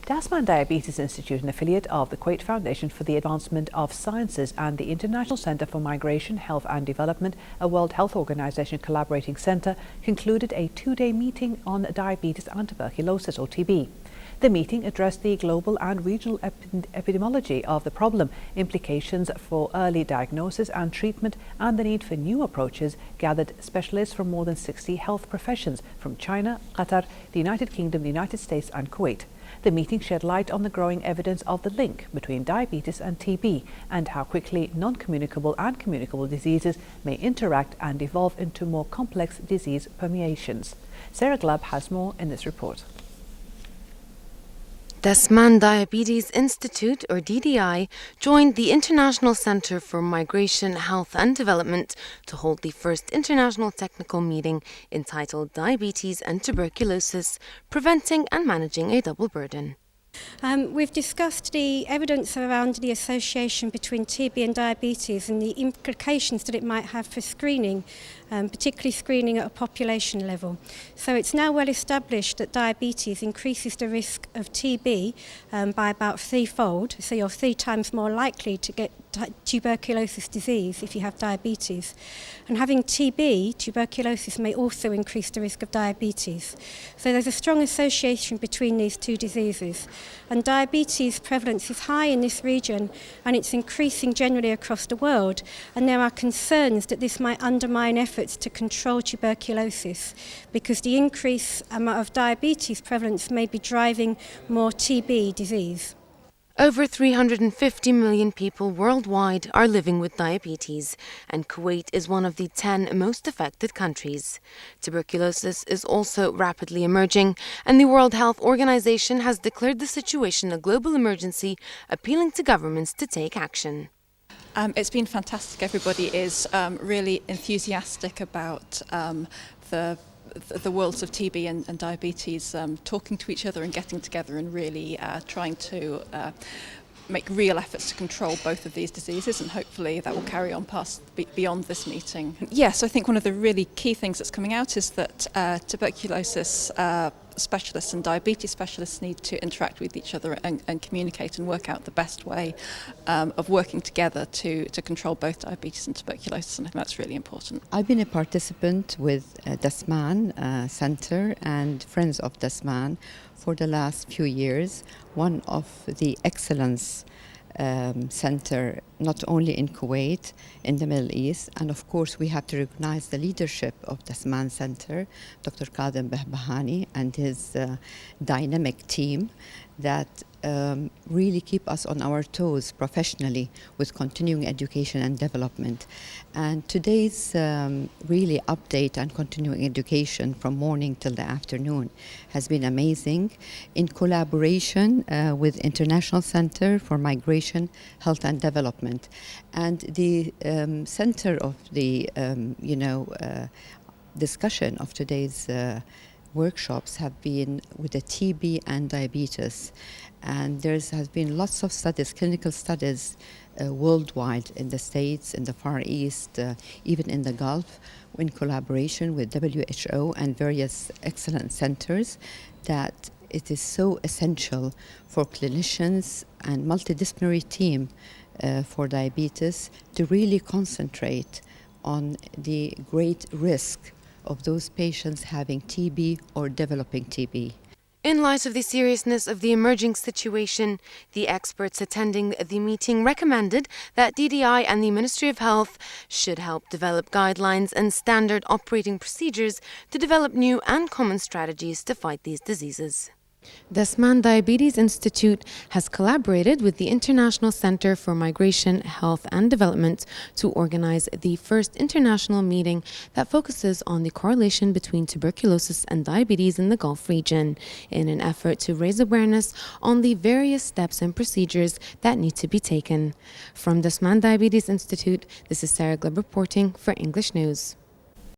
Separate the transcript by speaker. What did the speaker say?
Speaker 1: Tasman Diabetes Institute, an affiliate of the Kuwait Foundation for the Advancement of Sciences and the International Centre for Migration, Health and Development, a World Health Organization collaborating centre, concluded a two-day meeting on diabetes and tuberculosis, or TB. The meeting addressed the global and regional epidemiology of the problem, implications for early diagnosis and treatment, and the need for new approaches, gathered specialists from more than 60 health professions from China, Qatar, the United Kingdom, the United States and Kuwait. The meeting shed light on the growing evidence of the link between diabetes and TB and how quickly non-communicable and communicable diseases may interact and evolve into more complex disease permeations. Sarah Glab has more in this report.
Speaker 2: Tasman Diabetes Institute, or DDI, joined the International Centre for Migration, Health and Development to hold the first international technical meeting entitled Diabetes and Tuberculosis, Preventing and Managing a Double Burden.
Speaker 3: We've discussed the evidence around the association between TB and diabetes and the implications that it might have for screening, particularly screening at a population level. So it's now well established that diabetes increases the risk of TB by about threefold, so you're 3 times more likely to get tuberculosis disease if you have diabetes. And having TB, tuberculosis, may also increase the risk of diabetes. So there's a strong association between these two diseases. And diabetes prevalence is high in this region, and it's increasing generally across the world. And there are concerns that this might undermine efforts to control tuberculosis, because the increase amount of diabetes prevalence may be driving more TB disease.
Speaker 2: Over 350 million people worldwide are living with diabetes, and Kuwait is one of the 10 most affected countries. Tuberculosis is also rapidly emerging, and the World Health Organization has declared the situation a global emergency, appealing to governments to take action.
Speaker 4: It's been fantastic. Everybody is really enthusiastic about the worlds of TB and diabetes, talking to each other and getting together and really trying to make real efforts to control both of these diseases, and hopefully that will carry on beyond this meeting. Yes, I think one of the really key things that's coming out is that tuberculosis specialists and diabetes specialists need to interact with each other and communicate and work out the best way of working together to control both diabetes and tuberculosis, and I think that's really important.
Speaker 5: I've been a participant with Tasman Centre and Friends of Tasman for the last few years, one of the excellence center not only in Kuwait, in the Middle East, and of course we have to recognize the leadership of Tasman Center, Dr. Qadim Behbahani and his dynamic team that really keep us on our toes professionally with continuing education and development. And today's really update and continuing education from morning till the afternoon has been amazing in collaboration with International Center for Migration, Health and Development. And the center of the discussion of today's workshops have been with the TB and diabetes, and there has been lots of studies, clinical studies worldwide, in the States, in the Far East, even in the Gulf, in collaboration with WHO and various excellent centers, that it is so essential for clinicians and multidisciplinary team for diabetes to really concentrate on the great risk of those patients having TB or developing TB.
Speaker 2: In light of the seriousness of the emerging situation, the experts attending the meeting recommended that DDI and the Ministry of Health should help develop guidelines and standard operating procedures to develop new and common strategies to fight these diseases. Tasman Diabetes Institute has collaborated with the International Centre for Migration, Health and Development to organize the first international meeting that focuses on the correlation between tuberculosis and diabetes in the Gulf region, in an effort to raise awareness on the various steps and procedures that need to be taken. From Tasman Diabetes Institute, this is Sarah Gleb reporting for English News.